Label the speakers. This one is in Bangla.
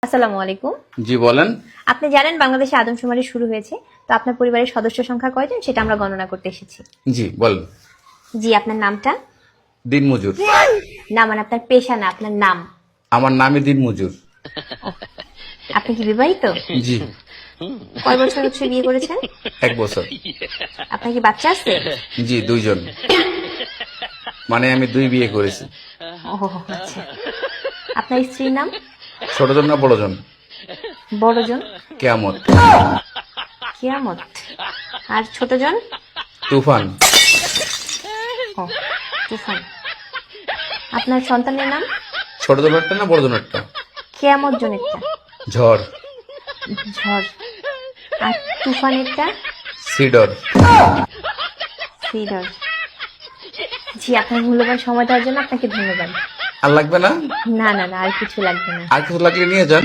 Speaker 1: আসসালামু আলাইকুম।
Speaker 2: জি বলেন।
Speaker 1: আপনি জানেন বাংলাদেশে আদমশুমারি শুরু হয়েছে, তো আপনার পরিবারের সদস্য সংখ্যা কয়জন সেটা আমরা গণনা করতে এসেছি।
Speaker 2: জি বলেন।
Speaker 1: জি, আপনার নামটা?
Speaker 2: দিনমজুর।
Speaker 1: না, মানে আপনার পেশা না, আপনার নাম।
Speaker 2: আমার নামই দিনমজুর।
Speaker 1: আপনি কি বিবাহিত?
Speaker 2: জি।
Speaker 1: কয় বছর হচ্ছে বিয়ে করেছেন?
Speaker 2: 1 বছর।
Speaker 1: আপনার কি বাচ্চা আছে?
Speaker 2: জি 2 জন। মানে আমি 2 বিয়ে করেছি।
Speaker 1: ও আচ্ছা। আপনার স্ত্রীর নাম?
Speaker 2: ছোট জন না বড় জন?
Speaker 1: বড়জন?
Speaker 2: কেয়ামত।
Speaker 1: কিয়ামত। আর ছোটজন?
Speaker 2: তুফান।
Speaker 1: ও তুফান। আপনার সন্তানের নাম?
Speaker 2: ছোট জনেরটা না বড় জনেরটা?
Speaker 1: কিয়ামত জনেরটা?
Speaker 2: ঝড়।
Speaker 1: ঝড়। আর তুফানেরটা?
Speaker 2: সিডর।
Speaker 1: সিডর। জি, আপনার মূল্যবান সময় দেওয়ার জন্য আপনাকে ধন্যবাদ।
Speaker 2: আর লাগবে না?
Speaker 1: না না না, আর কিছু লাগবে না।
Speaker 2: আর কিছু লাগলে নিয়ে যান।